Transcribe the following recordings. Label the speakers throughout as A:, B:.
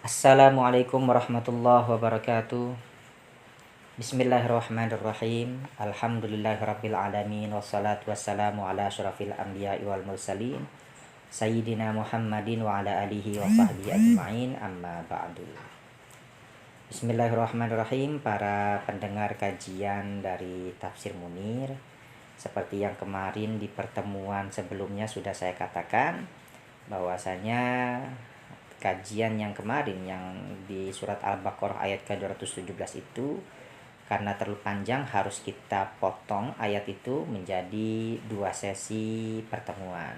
A: Assalamualaikum warahmatullahi wabarakatuh. Bismillahirrahmanirrahim. Alhamdulillahirabbil alamin wassalatu wassalamu ala asyrafil anbiya'i wal mursalin sayyidina Muhammadin wa ala alihi wa sahbihi ajma'in, amma ba'du. Bismillahirrahmanirrahim. Para pendengar kajian dari Tafsir Munir, seperti yang kemarin di pertemuan sebelumnya sudah saya katakan bahwasanya kajian yang kemarin yang di surat Al-Baqarah ayat ke-217 itu karena terlalu panjang harus kita potong ayat itu menjadi 2 sesi pertemuan.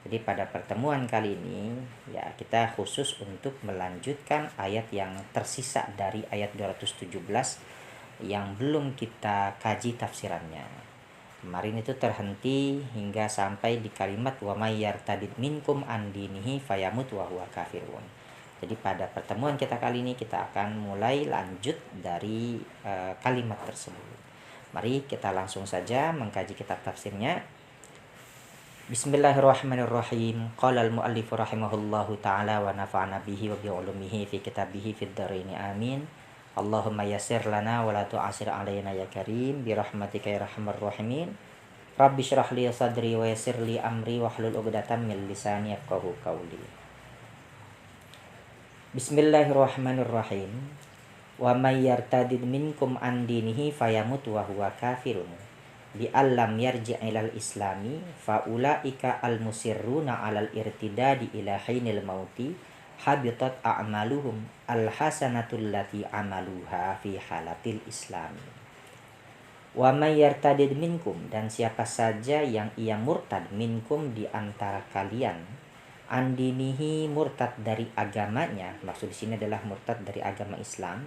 A: Jadi pada pertemuan kali ini ya kita khusus untuk melanjutkan ayat yang tersisa dari ayat 217 yang belum kita kaji tafsirannya. Kemarin itu terhenti hingga sampai di kalimat wa may yartadid minkum an dinihi fayamut wa huwa kafirun. Jadi pada pertemuan kita kali ini kita akan mulai lanjut dari kalimat tersebut. Mari kita langsung saja mengkaji kitab tafsirnya. Bismillahirrahmanirrahim. Qala al-muallif rahimahullahu taala wa nafa'ana bihi wa bi ulumihi fi kitabihi fid dharain amin. Allahumma yassir lana wa la tu'asir alaina ya karim bi rahmatika ya arhamar rahimin. Rabbi shrah li sadri wa yassir li amri wahlul 'uqdatam min lisani yafqahu qawli. Bismillahirrahmanirrahim. Wa may yartadid minkum an dinihi fayamut wa huwa kafirun bi allam yarji' ilal islami fa ulaika al musirruna 'alal irtidadi ila hinil mauti habitat a'maluhum alhasanatul lati amaluha fi halatil islami. Wa may yartadid minkum, dan siapa saja yang ia murtad minkum di antara kalian, andinihi murtad dari agamanya, maksud di sini adalah murtad dari agama Islam,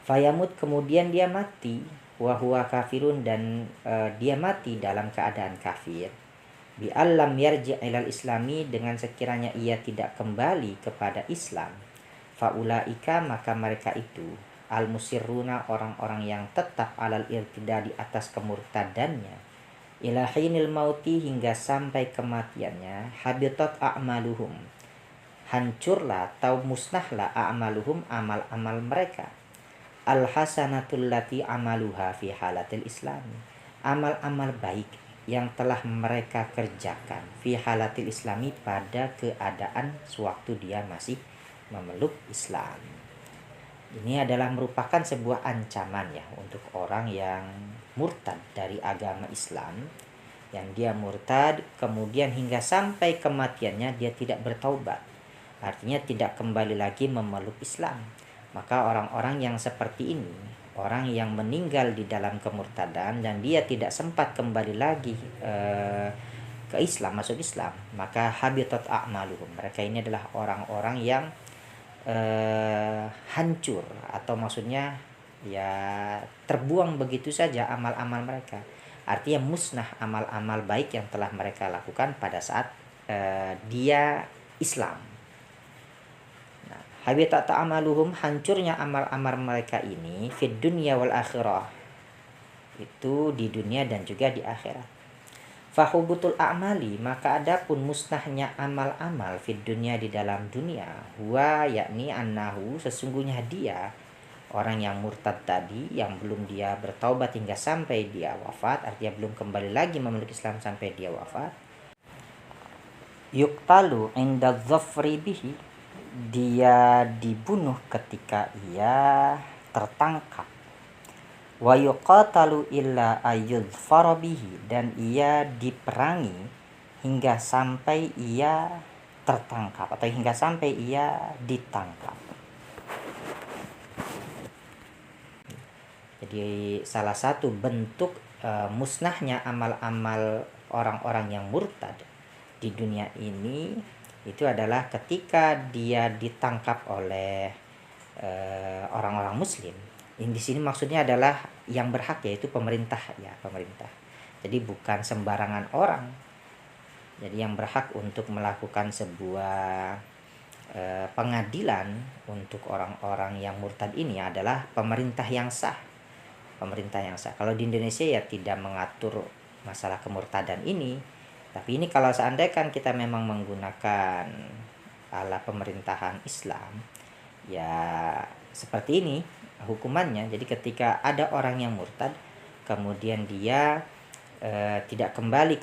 A: fayamut kemudian dia mati, wa huwa kafirun, dan dia mati dalam keadaan kafir, bi allam yarji' ilal islami, dengan sekiranya ia tidak kembali kepada Islam, faulaika maka mereka itu al musirruna orang-orang yang tetap alal irtida di atas kemurtadannya, ila hinil mauti hingga sampai kematiannya, habitat a'maluhum hancurlah atau musnahlah a'maluhum amal-amal mereka, al hasanatul lati amaluha fi halatil islami, amal-amal baik yang telah mereka kerjakan fi halatil islami pada keadaan sewaktu dia masih memeluk Islam. Ini adalah merupakan sebuah ancaman ya untuk orang yang murtad dari agama Islam, yang dia murtad kemudian hingga sampai kematiannya dia tidak bertaubat, artinya tidak kembali lagi memeluk Islam. Maka orang-orang yang seperti ini, orang yang meninggal di dalam kemurtadan dan dia tidak sempat kembali lagi ke Islam, masuk Islam, maka habitat a'maluhum, mereka ini adalah orang-orang yang hancur, atau maksudnya ya terbuang begitu saja amal-amal mereka, artinya musnah amal-amal baik yang telah mereka lakukan pada saat dia Islam. Habitat amaluhum, hancurnya amal-amal mereka ini, fid dunya wal akhirah, itu di dunia dan juga di akhirat. Fahubutul a'mali, maka adapun musnahnya amal-amal fid dunya, di dalam dunia, huwa yakni annahu, sesungguhnya dia orang yang murtad tadi, yang belum dia bertaubat hingga sampai dia wafat, artinya belum kembali lagi memeluk Islam sampai dia wafat, yuqtalu inda dhafri bihi, dia dibunuh ketika ia tertangkap, wa yuqatalu illa ayyudhfara bihi, dan ia diperangi hingga sampai ia tertangkap atau hingga sampai ia ditangkap. Jadi salah satu bentuk musnahnya amal-amal orang-orang yang murtad di dunia ini itu adalah ketika dia ditangkap oleh orang-orang muslim. Di sini maksudnya adalah yang berhak, yaitu pemerintah ya, pemerintah. Jadi bukan sembarangan orang. Jadi yang berhak untuk melakukan sebuah pengadilan untuk orang-orang yang murtad ini adalah pemerintah yang sah. Pemerintah yang sah. Kalau di Indonesia ya tidak mengatur masalah kemurtadan ini. Tapi ini kalau seandainya kan kita memang menggunakan ala pemerintahan Islam, Ya seperti ini hukumannya. Jadi ketika ada orang yang murtad kemudian dia tidak kembali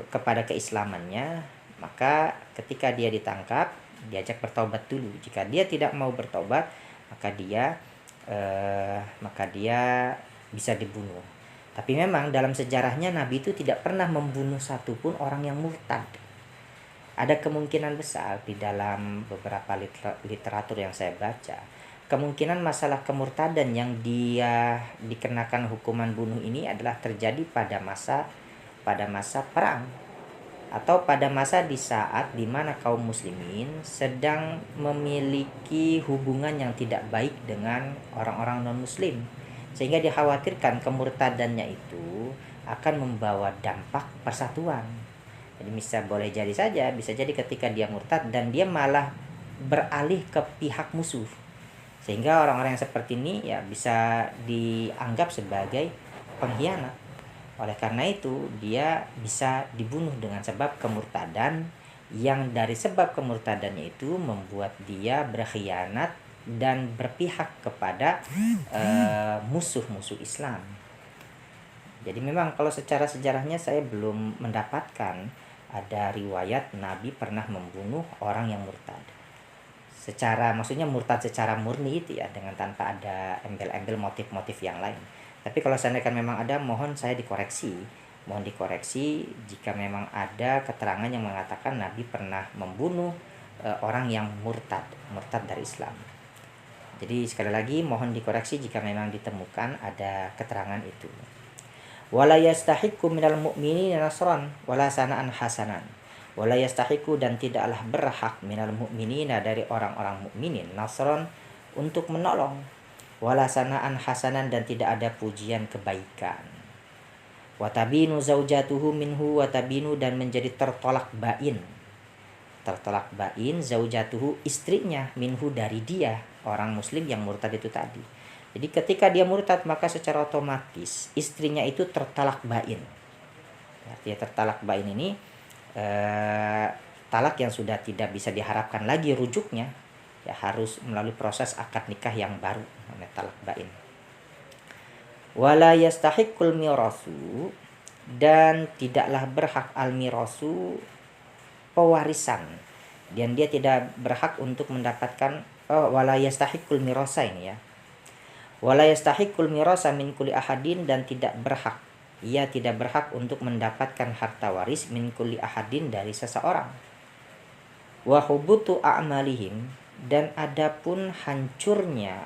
A: kepada keislamannya, maka ketika dia ditangkap diajak bertobat dulu. Jika dia tidak mau bertobat, maka dia bisa dibunuh. Tapi memang dalam sejarahnya Nabi itu tidak pernah membunuh satupun orang yang murtad. Ada kemungkinan besar di dalam beberapa literatur yang saya baca, kemungkinan masalah kemurtadan yang dia dikenakan hukuman bunuh ini adalah terjadi pada masa perang, atau pada masa di saat dimana kaum muslimin sedang memiliki hubungan yang tidak baik dengan orang-orang non muslim, sehingga dikhawatirkan kemurtadannya itu akan membawa dampak persatuan. Jadi bisa jadi ketika dia murtad dan dia malah beralih ke pihak musuh, sehingga orang-orang yang seperti ini ya bisa dianggap sebagai pengkhianat. Oleh karena itu dia bisa dibunuh dengan sebab kemurtadan, yang dari sebab kemurtadannya itu membuat dia berkhianat dan berpihak kepada musuh-musuh Islam. Jadi memang kalau secara sejarahnya saya belum mendapatkan ada riwayat Nabi pernah membunuh orang yang murtad. Maksudnya murtad secara murni itu ya, dengan tanpa ada embel-embel motif-motif yang lain. Tapi kalau seandainya memang ada, mohon dikoreksi jika memang ada keterangan yang mengatakan Nabi pernah membunuh orang yang murtad dari Islam. Jadi sekali lagi mohon dikoreksi jika memang ditemukan ada keterangan itu. Wala yastahiqu minal mu'minina nasran wala sana'an hasanan. Wala yastahiqu, dan tidaklah berhak minal mu'minina, dari orang-orang mukminin, nasran, untuk menolong, wala sana'an hasanan, dan tidak ada pujian kebaikan. Watabinu zaujatuhu minhu, watabinu, dan menjadi tertolak bain zaujatuhu, istrinya, minhu, dari dia orang muslim yang murtad itu tadi. Jadi ketika dia murtad maka secara otomatis istrinya itu tertalak bain. Artinya tertalak bain ini talak yang sudah tidak bisa diharapkan lagi rujuknya, ya harus melalui proses akad nikah yang baru, namanya talak bain. Wala yastahiqul mirasu, dan tidaklah berhak al mirasu, pewarisan, dan dia tidak berhak untuk mendapatkan wala yastahiqul mirasa ini ya. Wala yastahiqul mirasa min kulli ahadin, dan ia tidak berhak untuk mendapatkan harta waris min kulli ahadin, dari seseorang. Wa hubutu a'malihim, dan adapun hancurnya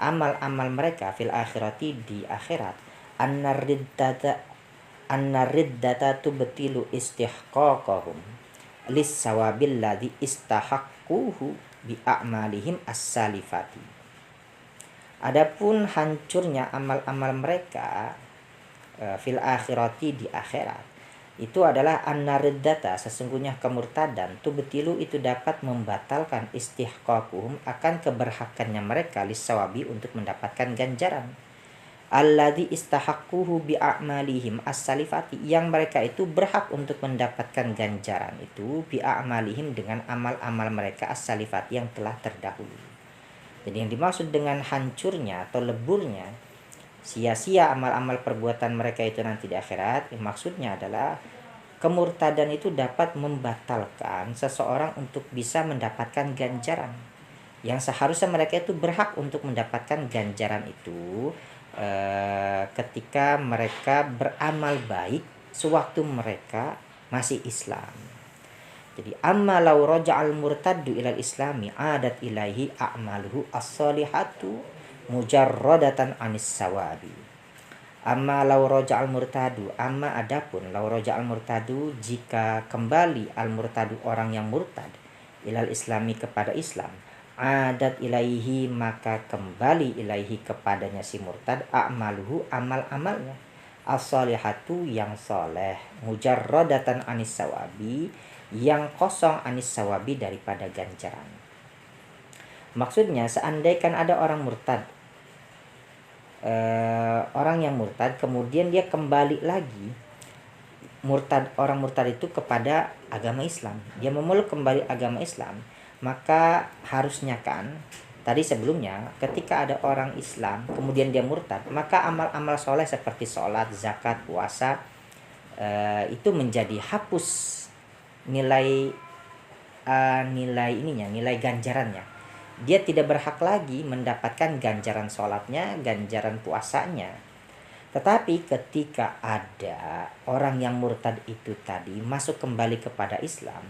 A: amal-amal mereka fil akhirati, di akhirat, annariddata tubtilu istihqaqahum lis sawabil ladzi istahaqquhu bi a'malihim as-salifati. Adapun hancurnya amal-amal mereka fil akhirati, di akhirat, itu adalah annariddata, sesungguhnya kemurtadan, tubtilu, itu dapat membatalkan istihqaquhum, akan keberhakannya mereka, lisawabi, untuk mendapatkan ganjaran, alladzi istahaqquhu bi a'malihim as-salifati, yang mereka itu berhak untuk mendapatkan ganjaran itu bi a'malihim, dengan amal-amal mereka as-salifati, yang telah terdahulu. Jadi yang dimaksud dengan hancurnya atau leburnya, sia-sia amal-amal perbuatan mereka itu nanti di akhirat, maksudnya adalah kemurtadan itu dapat membatalkan seseorang untuk bisa mendapatkan ganjaran yang seharusnya mereka itu berhak untuk mendapatkan ganjaran itu ketika mereka beramal baik sewaktu mereka masih Islam. Jadi amma law raja'al murtaddu ilal islami adat ilaihi a'maluhu as-salihatu mujarradatan anis sawabi. Amma law raja'al murtadu, amma adapun law raja'al murtadu, jika kembali al murtadu, orang yang murtad, ilal islami, kepada Islam, adat ilaihi, maka kembali ilaihi, kepadanya si murtad, a'maluhu, amal-amalnya, as-salihatu, yang soleh, mujarradatan anis sawabi, yang kosong anis sawabi, daripada ganjaran. Maksudnya seandainya ada orang murtad, orang yang murtad kemudian dia kembali lagi, orang murtad itu kepada agama Islam, dia memeluk kembali agama Islam, Maka harusnya kan tadi sebelumnya ketika ada orang Islam kemudian dia murtad, maka amal-amal soleh seperti sholat, zakat, puasa itu menjadi hapus nilai nilai ganjarannya. Dia tidak berhak lagi mendapatkan ganjaran sholatnya, ganjaran puasanya. Tetapi ketika ada orang yang murtad itu tadi masuk kembali kepada Islam,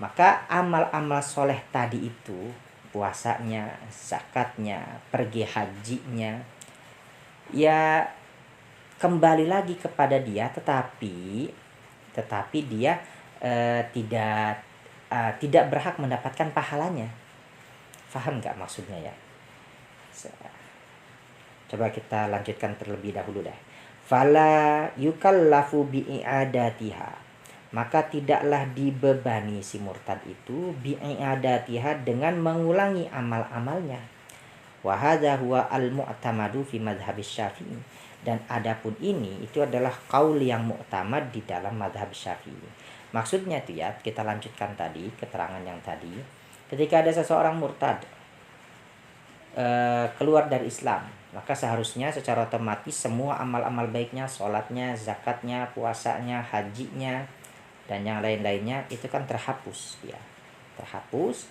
A: maka amal-amal soleh tadi itu, puasanya, zakatnya, pergi hajinya, ya kembali lagi kepada dia, tetapi dia tidak berhak mendapatkan pahalanya. Faham nggak maksudnya ya? Coba kita lanjutkan terlebih dahulu deh. Fala yukallafu bi'i'adatiha. Maka tidaklah dibebani si murtad itu bi'i'adatiha dengan mengulangi amal-amalnya. Wa hadza huwa al-mu'tamadu fi madhhab Syafi'i. Dan adapun ini itu adalah qaul yang mu'tamad di dalam madhab Syafi'i. Maksudnya itu ya, kita lanjutkan tadi keterangan yang tadi. Ketika ada seseorang murtad keluar dari Islam, maka seharusnya secara otomatis semua amal-amal baiknya, sholatnya, zakatnya, puasanya, hajinya, dan yang lain-lainnya itu kan terhapus ya. Terhapus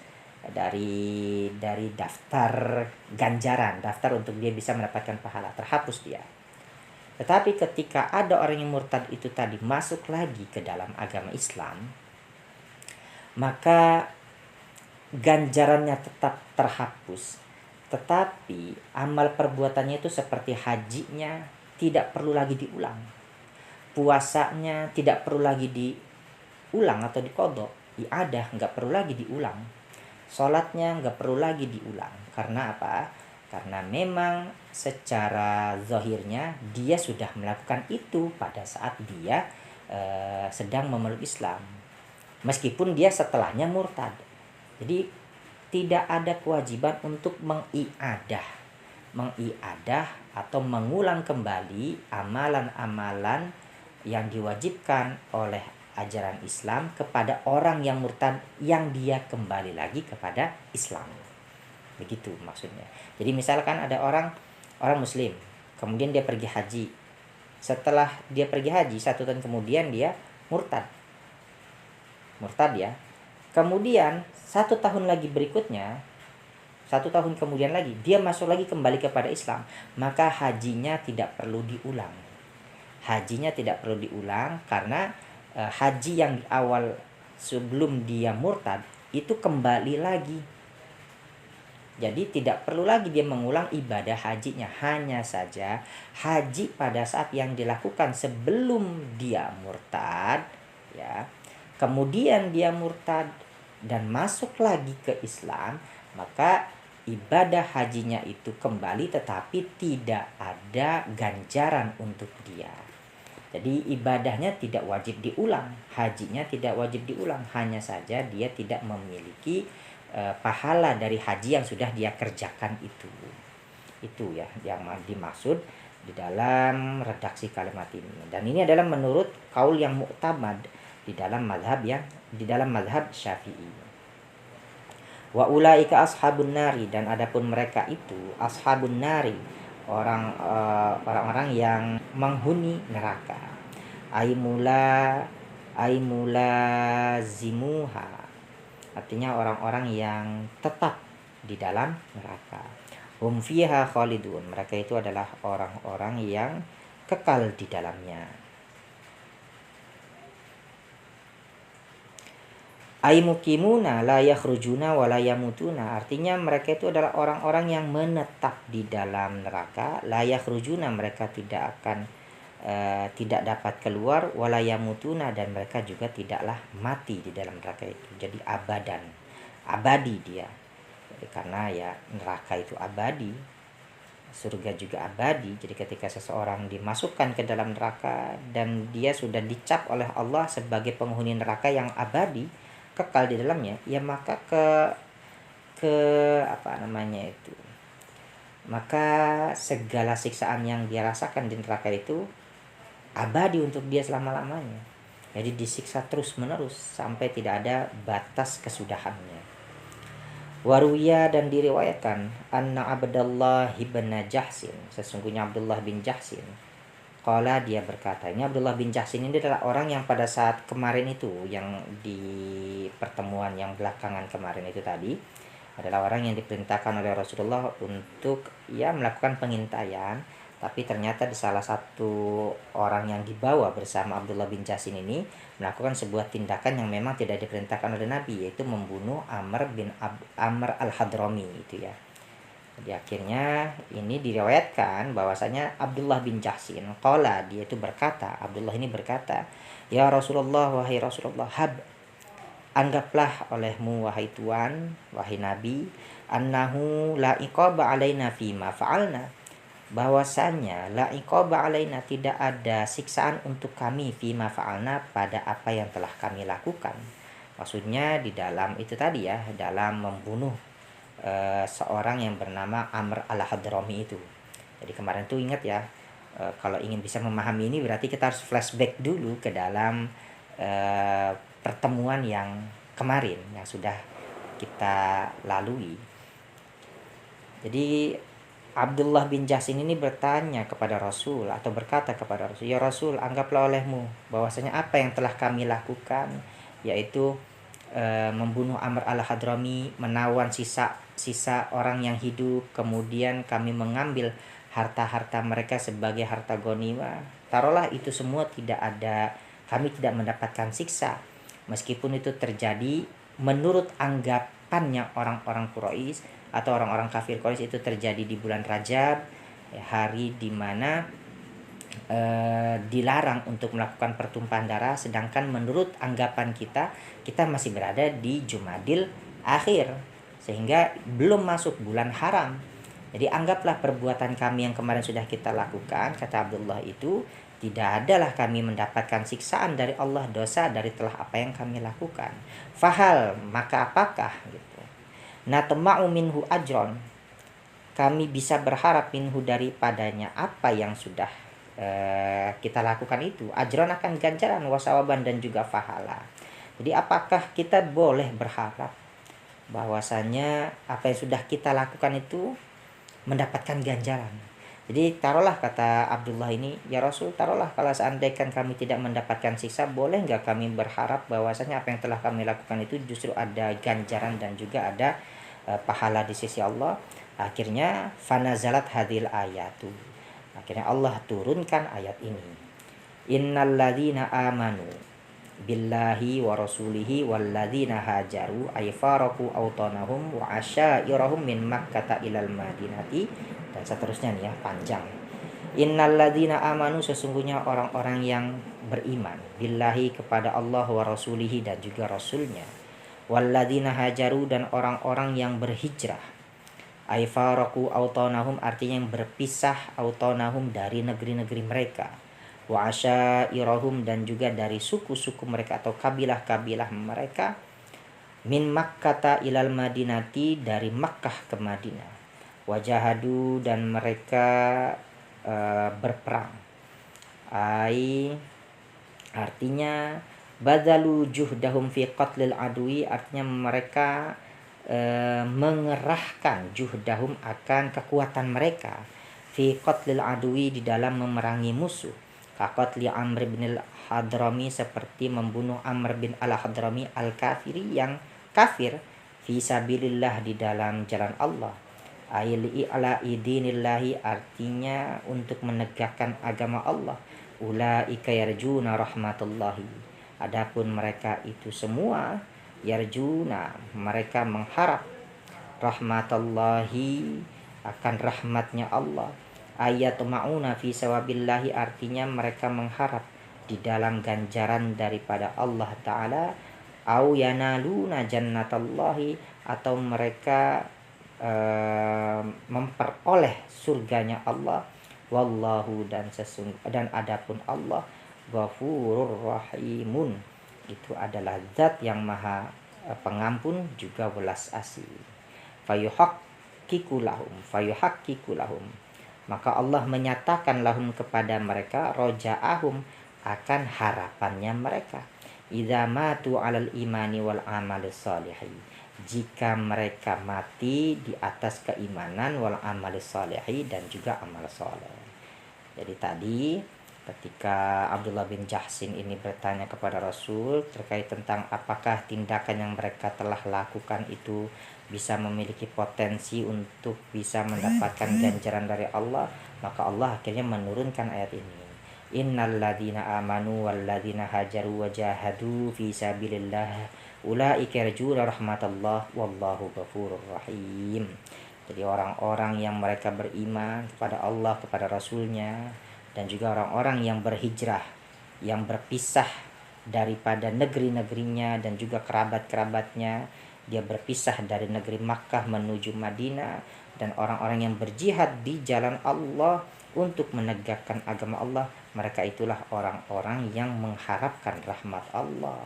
A: dari daftar ganjaran, daftar untuk dia bisa mendapatkan pahala, terhapus dia. Tetapi ketika ada orang yang murtad itu tadi masuk lagi ke dalam agama Islam, maka ganjarannya tetap terhapus. Tetapi amal perbuatannya itu seperti hajinya tidak perlu lagi diulang. Puasanya tidak perlu lagi diulang atau diqadha. Iadah nggak perlu lagi diulang. Sholatnya nggak perlu lagi diulang. Karena apa? Karena memang secara zahirnya dia sudah melakukan itu pada saat dia sedang memeluk Islam. Meskipun dia setelahnya murtad. Jadi tidak ada kewajiban untuk mengiadah atau mengulang kembali amalan-amalan yang diwajibkan oleh ajaran Islam kepada orang yang murtad yang dia kembali lagi kepada Islam. Begitu maksudnya. Jadi misalkan ada orang muslim, kemudian dia pergi haji. Setelah dia pergi haji 1 tahun kemudian dia murtad ya. Kemudian 1 tahun lagi berikutnya, 1 tahun kemudian lagi dia masuk lagi kembali kepada Islam, maka hajinya tidak perlu diulang. Karena haji yang di awal sebelum dia murtad itu kembali lagi. Jadi tidak perlu lagi dia mengulang ibadah hajinya. Hanya saja haji pada saat yang dilakukan sebelum dia murtad ya, kemudian dia murtad dan masuk lagi ke Islam, maka ibadah hajinya itu kembali tetapi tidak ada ganjaran untuk dia. Jadi ibadahnya tidak wajib diulang, hajinya tidak wajib diulang, hanya saja dia tidak memiliki pahala dari haji yang sudah dia kerjakan itu. Itu ya yang dimaksud di dalam redaksi kalimat ini. Dan ini adalah menurut kaul yang mu'tamad di dalam mazhab Syafi'i. Wa ulaika ashabun nari, dan adapun mereka itu ashabun nari, orang-orang yang menghuni neraka. Aimula zimuha, artinya orang-orang yang tetap di dalam neraka. Hum fiha khalidun, mereka itu adalah orang-orang yang kekal di dalamnya. Aimukimuna la yakhrujuna wa la yamutuna, artinya mereka itu adalah orang-orang yang menetap di dalam neraka. La yakhrujuna, mereka tidak dapat keluar, wa la yamutuna, dan mereka juga tidaklah mati di dalam neraka itu. Jadi abadi dia. Jadi karena ya neraka itu abadi, surga juga abadi. Jadi ketika seseorang dimasukkan ke dalam neraka dan dia sudah dicap oleh Allah sebagai penghuni neraka yang abadi, kekal di dalamnya, ya maka maka segala siksaan yang dia rasakan di neraka itu abadi untuk dia selama-lamanya. Jadi disiksa terus menerus sampai tidak ada batas kesudahannya. Waruya dan diriwayatkan anna Abdullah bin Jahsin, sesungguhnya Abdullah bin Jahsin, qala dia berkata, ini Abdullah bin Jahsin ini adalah orang yang pada saat kemarin itu, yang di pertemuan yang belakangan kemarin itu tadi, adalah orang yang diperintahkan oleh Rasulullah untuk melakukan pengintaian, tapi ternyata di salah satu orang yang dibawa bersama Abdullah bin Jahsin ini melakukan sebuah tindakan yang memang tidak diperintahkan oleh Nabi, yaitu membunuh Amr al-Hadrami itu ya. Jadi akhirnya ini diriwayatkan bahwasanya Abdullah bin Jahsin qala, dia itu berkata, Abdullah ini berkata, ya Rasulullah, wahai Rasulullah, anggaplah olehmu wahai Tuhan, wahai Nabi, annahu la iqaba alaina fima fa'alna, bahwasanya la iqaba alaina, tidak ada siksaan untuk kami fima fa'alna, pada apa yang telah kami lakukan. Maksudnya di dalam itu tadi ya, dalam membunuh seorang yang bernama Amr al-Hadrami itu. Jadi kemarin tuh ingat ya, kalau ingin bisa memahami ini berarti kita harus flashback dulu ke dalam pertemuan yang kemarin yang sudah kita lalui. Jadi Abdullah bin Jahsin ini bertanya kepada Rasul, atau berkata kepada Rasul, ya Rasul, anggaplah olehmu bahwasanya apa yang telah kami lakukan, yaitu membunuh Amr al-Hadrami, menawan sisa orang yang hidup, kemudian kami mengambil harta-harta mereka sebagai harta ghanimah. Taruhlah itu semua tidak ada, kami tidak mendapatkan siksa, meskipun itu terjadi menurut anggapannya orang-orang Quraisy atau orang-orang kafir Quraisy, itu terjadi di bulan Rajab, hari dimana dilarang untuk melakukan pertumpahan darah, sedangkan menurut anggapan kita masih berada di Jumadil Akhir, sehingga belum masuk bulan haram. Jadi anggaplah perbuatan kami yang kemarin sudah kita lakukan, kata Abdullah itu, tidak adalah kami mendapatkan siksaan dari Allah, dosa dari telah apa yang kami lakukan. Fahal, maka apakah gitu, natama'u minhu ajron, kami bisa berharap minhu, daripadanya apa yang sudah kita lakukan itu, ajron akan ganjaran, wasawaban dan juga pahala. Jadi apakah kita boleh berharap bahwasanya apa yang sudah kita lakukan itu mendapatkan ganjaran? Jadi taruhlah, kata Abdullah ini, ya Rasul, taruhlah kalau seandainya kami tidak mendapatkan siksa, boleh nggak kami berharap bahwasanya apa yang telah kami lakukan itu justru ada ganjaran dan juga ada pahala di sisi Allah. Akhirnya fanazalat hadil ayatu, akhirnya Allah turunkan ayat ini, innalladzina amanu billahi wa rasulihi walladzina hajaru ay faraku autanahum wa asyairahum min makkata ilal madinati, dan seterusnya nih ya, panjang. Innalladzina amanu, sesungguhnya orang-orang yang beriman, billahi, kepada Allah, wa rasulihi, dan juga rasulnya, walladzina hajaru, dan orang-orang yang berhijrah, ay faraku autanahum, artinya yang berpisah, autanahum, dari negeri-negeri mereka, wa asyairahum, dan juga dari suku-suku mereka atau kabilah-kabilah mereka, min makkata ilal madinati, dari Makkah ke Madinah, wajahadu, dan mereka berperang, ay artinya badalu juhdahum fi qatlil adwi, artinya mereka mengerahkan juhdahum, akan kekuatan mereka, fi qatlil adwi, di dalam memerangi musuh, kaqatli Amr bin al-Hadrami, seperti membunuh Amr bin al-Hadrami al-kafiri, yang kafir, fi sabilillah, di dalam jalan Allah, ayli ala idinillahi, artinya untuk menegakkan agama Allah, ulaika yarjuna rahmatullahi, adapun mereka itu semua, yarjuna, mereka mengharap, rahmatullahi, akan rahmatnya Allah, ayat ma'una fi sawabillahi, artinya mereka mengharap di dalam ganjaran daripada Allah Ta'ala, au yanaluna jannatallahi, atau mereka memperoleh surganya Allah, wallahu, dan adapun Allah, ghafurur rahimun, itu adalah zat yang maha pengampun juga welas asih. Fayuhaqqiqu lahum, maka Allah menyatakan lahum, kepada mereka, roja'ahum, akan harapannya mereka, idza matu alal imani wal amali sholihi, jika mereka mati di atas keimanan wal amal sholihi dan juga amal soleh. Jadi tadi ketika Abdullah bin Jahsin ini bertanya kepada Rasul terkait tentang apakah tindakan yang mereka telah lakukan itu bisa memiliki potensi untuk bisa mendapatkan ganjaran dari Allah, maka Allah akhirnya menurunkan ayat ini. Innal ladzina amanu wal ladzina hajaru wa jahadu fi sabilillah ulaika yarjuna rahmatallah wallahu ghafurur rahim. Jadi orang-orang yang mereka beriman kepada Allah, kepada Rasulnya, dan juga orang-orang yang berhijrah, yang berpisah daripada negeri-negerinya dan juga kerabat-kerabatnya, dia berpisah dari negeri Makkah menuju Madinah, dan orang-orang yang berjihad di jalan Allah untuk menegakkan agama Allah, mereka itulah orang-orang yang mengharapkan rahmat Allah,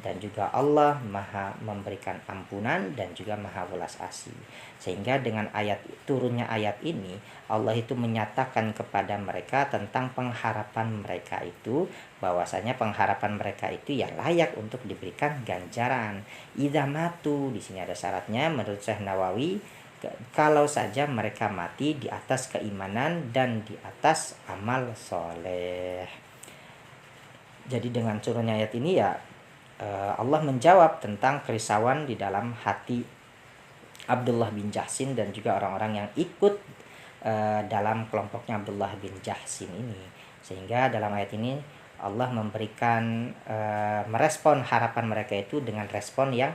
A: dan juga Allah maha memberikan ampunan dan juga maha welas asih. Sehingga dengan turunnya ayat ini, Allah itu menyatakan kepada mereka tentang pengharapan mereka itu, bahwasanya pengharapan mereka itu ya layak untuk diberikan ganjaran. Idza matu, di sini ada syaratnya menurut Syekh Nawawi, kalau saja mereka mati di atas keimanan dan di atas amal soleh. Jadi dengan turunnya ayat ini ya Allah menjawab tentang kerisauan di dalam hati Abdullah bin Jahsin dan juga orang-orang yang ikut dalam kelompoknya Abdullah bin Jahsin ini. Sehingga dalam ayat ini Allah memberikan merespon harapan mereka itu dengan respon yang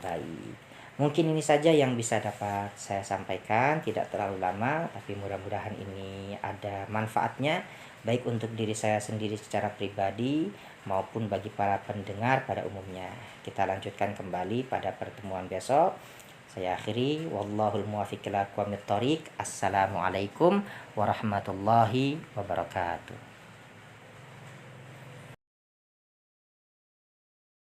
A: baik. Mungkin ini saja yang bisa dapat saya sampaikan, tidak terlalu lama, tapi mudah-mudahan ini ada manfaatnya, baik untuk diri saya sendiri secara pribadi maupun bagi para pendengar pada umumnya. Kita lanjutkan kembali pada pertemuan besok. Saya akhiri, wallahul muwaffiq ila aqwamit thoriq. Assalamualaikum warahmatullahi wabarakatuh.